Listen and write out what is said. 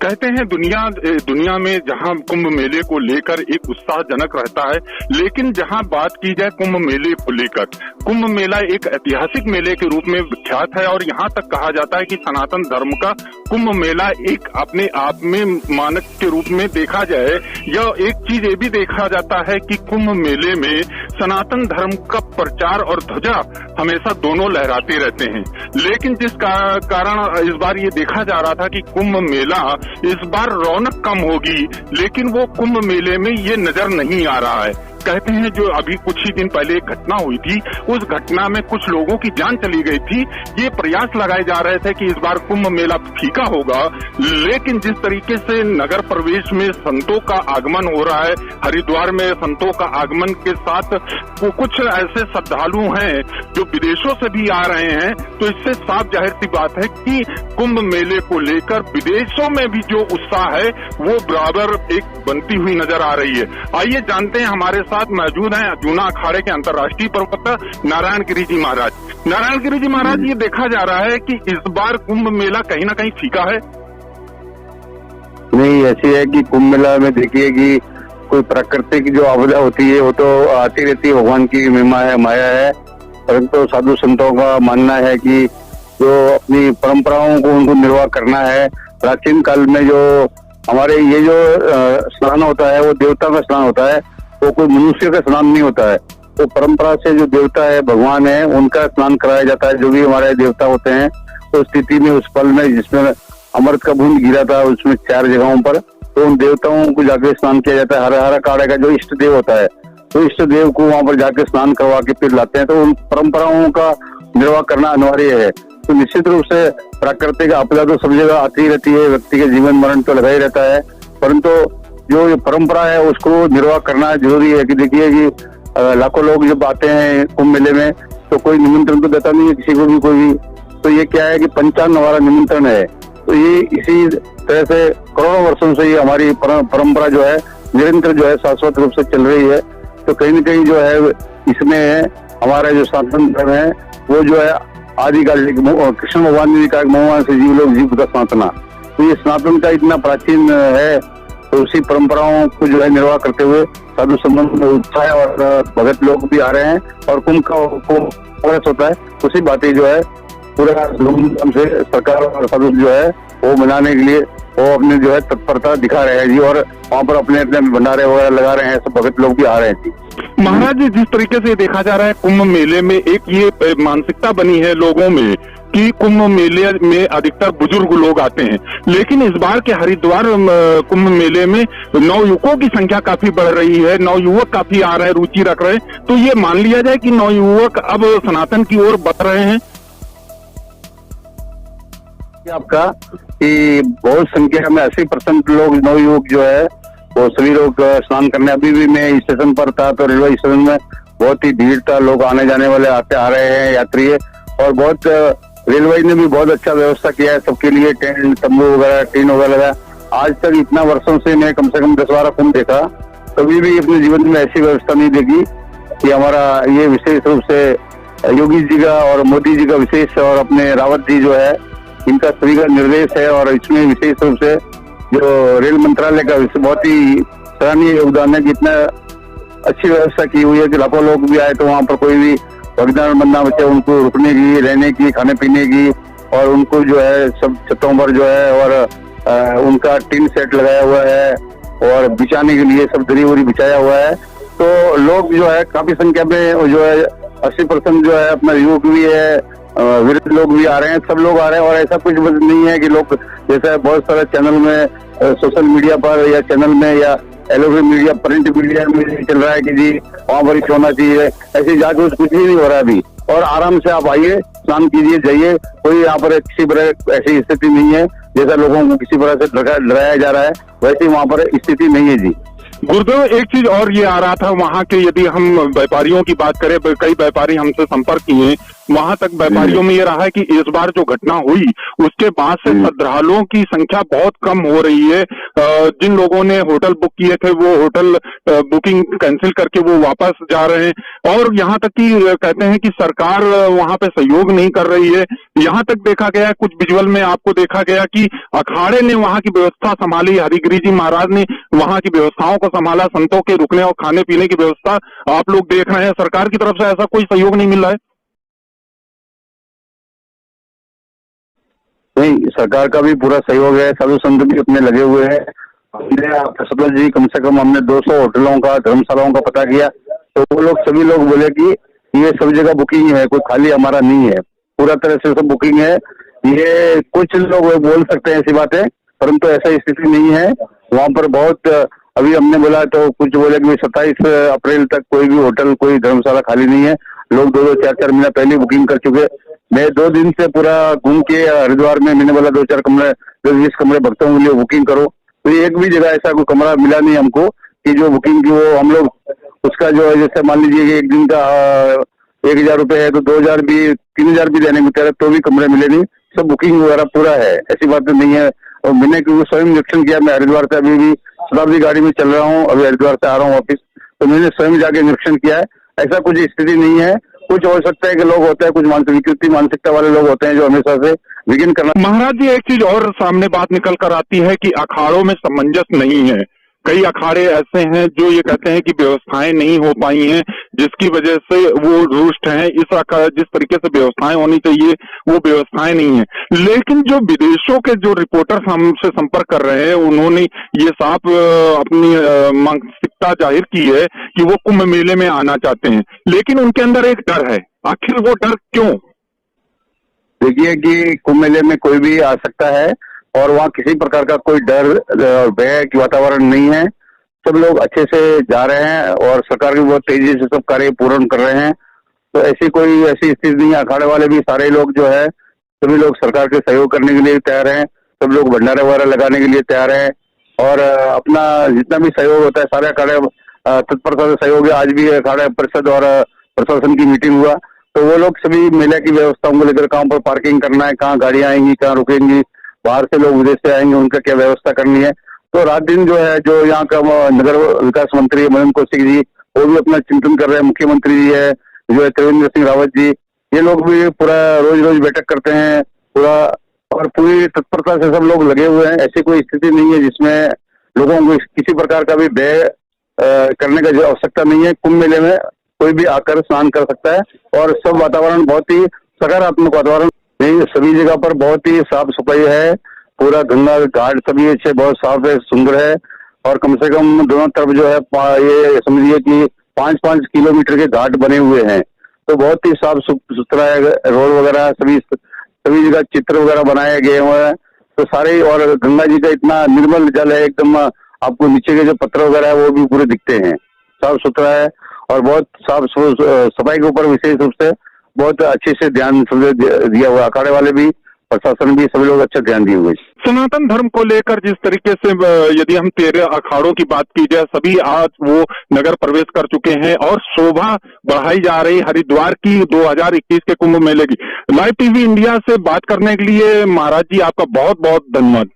कहते हैं दुनिया में जहां कुंभ मेले को लेकर एक उत्साहजनक रहता है, लेकिन जहां बात की जाए कुंभ मेले को लेकर, कुंभ मेला एक ऐतिहासिक मेले के रूप में विख्यात है और यहां तक कहा जाता है कि सनातन धर्म का कुंभ मेला एक अपने आप में मानक के रूप में देखा जाए। यह एक चीज ये भी देखा जाता है कि कुंभ मेले में सनातन धर्म का प्रचार और ध्वजा हमेशा दोनों लहराते रहते हैं। लेकिन जिस कारण इस बार ये देखा जा रहा था कि कुंभ मेला इस बार रौनक कम होगी, लेकिन वो कुंभ मेले में ये नजर नहीं आ रहा है। कहते हैं जो अभी कुछ ही दिन पहले एक घटना हुई थी, उस घटना में कुछ लोगों की जान चली गई थी। ये प्रयास लगाए जा रहे थे कि इस बार कुंभ मेला फीका होगा, लेकिन जिस तरीके से नगर प्रवेश में संतों का आगमन हो रहा है, हरिद्वार में संतों का आगमन के साथ वो कुछ ऐसे श्रद्धालु हैं जो विदेशों से भी आ रहे हैं, तो इससे साफ जाहिर सी बात है कि कुंभ मेले को लेकर विदेशों में भी जो उत्साह है वो बराबर एक बनती हुई नजर आ रही है। आइए जानते हैं, हमारे साथ मौजूद हैं जूना अखाड़े के अंतर्राष्ट्रीय प्रवक्ता नारायण गिरी जी महाराज। नारायण गिरी जी महाराज, ये देखा जा रहा है कि इस बार कुंभ मेला कहीं ना कहीं फीका है। नहीं, ऐसी है कि कुंभ मेला में देखिए कि कोई प्राकृतिक जो आपदा होती है वो तो आती रहती है, भगवान की महिमा है, माया है। परंतु साधु संतों का मानना है कि जो अपनी परंपराओं को उनको निर्वाह करना है। प्राचीन काल में जो हमारे ये जो स्नान होता है वो देवता का स्नान होता है, वो कोई मनुष्य का स्नान नहीं होता है। तो परंपरा से जो देवता है, भगवान है, उनका स्नान कराया जाता है। जो भी हमारे देवता होते हैं, तो स्थिति में उस पल में जिसमें अमृत का बूंद गिरा था उसमें 4 जगहों पर, तो उन देवताओं को जाके स्नान किया जाता है। हर हर अखाड़े का जो इष्ट देव होता है, तो इष्ट देव को वहां पर जाके स्नान करवा के फिर लाते हैं। तो उन परंपराओं का निर्वाह करना अनिवार्य है। तो निश्चित रूप से प्राकृतिक आपदा तो सब जगह आती रहती है, व्यक्ति के जीवन मरण तो लगा ही रहता है, परंतु जो परंपरा है उसको निर्वाह करना जरूरी है। कि देखिए कि लाखों लोग जब आते हैं कुंभ मेले में, तो कोई निमंत्रण तो देता नहीं है किसी को भी, कोई भी। तो ये क्या है कि पंचांग हमारा निमंत्रण है। तो ये इसी तरह से करोड़ों वर्षों से ये हमारी परंपरा जो है निरंतर जो है शाश्वत रूप से चल रही है। तो कहीं न कहीं जो है इसमें हमारा जो सनातन धर्म है वो जो है आदिकाल कृष्ण भगवान ने कहा भगवान से जीव लोग जीव का सनातना। तो ये सनातन का इतना प्राचीन है, तो उसी परंपराओं को जो है निर्वाह करते हुए साधु संबंध उत्साह और भगत लोग भी आ रहे हैं और कुंभ का प्रोग्रेस होता है। उसी बातें जो है पूरा धूमधाम से सरकार और साधु जो है वो मनाने के लिए वो अपने जो है तत्परता दिखा रहे हैं जी, और वहाँ पर अपने अपने भंडारे वगैरह लगा रहे हैं। सब भगत लोग भी आ रहे हैं जी। महाराज जी, जिस तरीके से देखा जा रहा है कुंभ मेले में एक ये मानसिकता बनी है लोगों में कि कुंभ मेले में अधिकतर बुजुर्ग लोग आते हैं, लेकिन इस बार के हरिद्वार कुंभ मेले में नवयुवकों की संख्या काफी बढ़ रही है, नवयुवक काफी आ रहे हैं, रुचि रख रहे हैं। तो ये मान लिया जाए कि नवयुवक अब सनातन की ओर बढ़ रहे हैं। आपका कि बहुत संख्या में 80% लोग नवयुवक जो है वो सभी लोग स्नान करने। अभी भी मैं स्टेशन पर था तो रेलवे स्टेशन में बहुत ही भीड़ था, लोग आने जाने वाले आ रहे हैं यात्री है। और बहुत रेलवे ने भी बहुत अच्छा व्यवस्था किया है सबके लिए, टेंट तंबू वगैरह टीन वगैरह लगा। आज तक इतना वर्षों से मैं कम से कम 10-12 कुंभ देखा, कभी भी अपने जीवन में ऐसी व्यवस्था नहीं देखी कि हमारा ये विशेष रूप से योगी जी का और मोदी जी का विशेष और अपने रावत जी जो है इनका सभी का निर्देश है। और इसमें विशेष रूप से जो रेल मंत्रालय का बहुत ही सराहनीय योगदान है कि इतना अच्छी व्यवस्था की हुई है कि लाखों लोग भी आए तो वहाँ पर कोई भी भगदान बनना बचे, उनको रुकने की, रहने की, खाने पीने की, और उनको जो है सब छतों पर जो है और उनका टीन सेट लगाया हुआ है और बिछाने के लिए सब दरी वरी बिछाया हुआ है। तो लोग जो है काफी संख्या में जो है 80% जो है अपना युवक भी है, वृद्ध लोग भी आ रहे हैं, सब लोग आ रहे हैं। और ऐसा कुछ नहीं है कि लोग जैसा बहुत सारे चैनल में सोशल मीडिया पर या चैनल में या एलोवे मीडिया प्रिंट मीडिया में चल रहा है कि जी वहाँ पर ही होना चाहिए, ऐसे जाके कुछ भी नहीं हो रहा है अभी। और आराम से आप आइए, स्नान कीजिए, जाइए, कोई यहाँ पर किसी तरह ऐसी स्थिति नहीं है जैसा लोगों को किसी तरह से डराया जा रहा है, वैसे वहाँ पर स्थिति नहीं है जी। गुरुदेव, एक चीज और ये आ रहा था वहाँ के, यदि हम व्यापारियों की बात करें, कई व्यापारी हमसे संपर्क किए वहां तक व्यापारियों में ये रहा है कि इस बार जो घटना हुई उसके बाद से श्रद्धालुओं की संख्या बहुत कम हो रही है। जिन लोगों ने होटल बुक किए थे वो होटल बुकिंग कैंसिल करके वो वापस जा रहे हैं, और यहाँ तक कि कहते हैं कि सरकार वहां पे सहयोग नहीं कर रही है। यहाँ तक देखा गया, कुछ विजुअल में आपको देखा गया कि अखाड़े ने वहां की व्यवस्था संभाली, हरिगिरी जी महाराज ने वहां की व्यवस्थाओं को संभाला, संतों के रुकने और खाने पीने की व्यवस्था आप लोग देख रहे हैं। सरकार की तरफ से ऐसा कोई सहयोग नहीं मिल रहा है? नहीं, सरकार का भी पूरा सहयोग है, साधु संत भी अपने लगे हुए हैं। हमने सतलज जी कम से कम हमने 200 होटलों का, धर्मशालाओं का पता किया, तो वो लोग सभी लोग बोले कि ये सब जगह बुकिंग है, कोई खाली हमारा नहीं है, पूरा तरह से सब बुकिंग है। ये कुछ लोग बोल सकते हैं ऐसी बातें, परंतु ऐसा स्थिति नहीं है। वहां पर बहुत अभी हमने बोला तो कुछ बोले कि 27 अप्रैल तक कोई भी होटल, कोई धर्मशाला खाली नहीं है। लोग 2-2, 4-4 महीना पहले बुकिंग कर चुके। मैं 2 दिन से पूरा घूम के हरिद्वार में मैंने बोला 2-4 कमरे, 10-20 कमरे भक्तों के लिए बुकिंग करो, तो एक भी जगह ऐसा कोई कमरा मिला नहीं हमको कि जो बुकिंग की वो हम लोग उसका जो है, जैसे मान लीजिए कि एक दिन का 1,000 रुपए है तो 2,000 भी, 3,000 भी देने को तैयार, तो भी कमरे मिले नहीं। सब बुकिंग वगैरह पूरा है, ऐसी बात नहीं है। और मैंने क्योंकि स्वयं निरीक्षण किया, मैं हरिद्वार से अभी भी शताब्दी गाड़ी में चल रहा हूँ, अभी हरिद्वार से आ रहा हूँ वापिस, तो मैंने स्वयं जाके निरीक्षण किया है। ऐसा कुछ स्थिति नहीं है। कुछ हो सकता है कि लोग होते हैं, कुछ विकृति मानसिकता वाले लोग होते हैं जो हमेशा से विघ्न करना। महाराज जी, एक चीज और सामने बात निकल कर आती है कि अखाड़ों में सामंजस्य नहीं है। कई अखाड़े ऐसे हैं जो ये कहते हैं कि व्यवस्थाएं नहीं हो पाई हैं, जिसकी वजह से वो रुष्ट हैं। जिस तरीके से व्यवस्थाएं होनी चाहिए वो व्यवस्थाएं नहीं है। लेकिन जो विदेशों के जो रिपोर्टर हमसे संपर्क कर रहे हैं, उन्होंने ये साफ अपनी मानसिकता जाहिर की है कि वो कुंभ मेले में आना चाहते हैं, लेकिन उनके अंदर एक डर है। आखिर वो डर क्यों? देखिए कि कुंभ मेले में कोई भी आ सकता है और वहाँ किसी प्रकार का कोई डर और भय की वातावरण नहीं है। सब लोग अच्छे से जा रहे हैं और सरकार भी बहुत तेजी से सब कार्य पूर्ण कर रहे हैं। तो ऐसी स्थिति नहीं है। अखाड़े वाले भी सारे लोग जो है, सभी लोग सरकार के सहयोग करने के लिए तैयार हैं। सब लोग भंडारे वगैरह लगाने के लिए तैयार हैं और अपना जितना भी सहयोग होता है सारे अखाड़े तत्परता से सहयोग है। आज भी अखाड़ा परिषद और प्रशासन की मीटिंग हुआ, तो वो लोग सभी मेले की व्यवस्थाओं को लेकर, कहाँ पर पार्किंग करना है, कहाँ गाड़ियां आएंगी, कहाँ रुकेंगी, बाहर से लोग विदेश से आएंगे, उनका क्या व्यवस्था करनी है। तो रात दिन जो है, जो यहाँ का नगर विकास मंत्री मदन कौशिक जी, वो भी अपना चिंतन कर रहे हैं। मुख्यमंत्री जी है जो है त्रिवेंद्र सिंह रावत जी, ये लोग भी पूरा रोज बैठक करते हैं पूरा, और पूरी तत्परता से सब लोग लगे हुए हैं। ऐसी कोई स्थिति नहीं है जिसमें लोगों को किसी प्रकार का भी व्यय करने का आवश्यकता नहीं है। कुंभ मेले में कोई भी आकर स्नान कर सकता है और सब वातावरण बहुत ही सकारात्मक वातावरण, सभी जगह पर बहुत ही साफ सफाई है। पूरा गंगा घाट सभी अच्छे, बहुत साफ है, सुंदर है। और कम से कम दोनों तरफ जो है ये समझिए कि 5-5 किलोमीटर के घाट बने हुए हैं, तो बहुत ही साफ सुथरा है। रोड वगैरह सभी जगह चित्र वगैरह बनाए गए हुए हैं, तो सारे, और गंगा जी का इतना निर्मल जल है एकदम, आपको नीचे के जो पत्थर वगैरह है वो भी पूरे दिखते हैं, साफ सुथरा है। और बहुत साफ सफाई के ऊपर विशेष रूप से बहुत अच्छे से ध्यान दिया हुआ। अखाड़े वाले भी, प्रशासन भी, सभी लोग अच्छा ध्यान दिए हुए। सनातन धर्म को लेकर जिस तरीके से यदि हम 13 अखाड़ों की बात की जाए, सभी आज वो नगर प्रवेश कर चुके हैं और शोभा बढ़ाई जा रही हरिद्वार की 2021 के कुंभ मेले की। लाइव टीवी इंडिया से बात करने के लिए महाराज जी आपका बहुत बहुत धन्यवाद।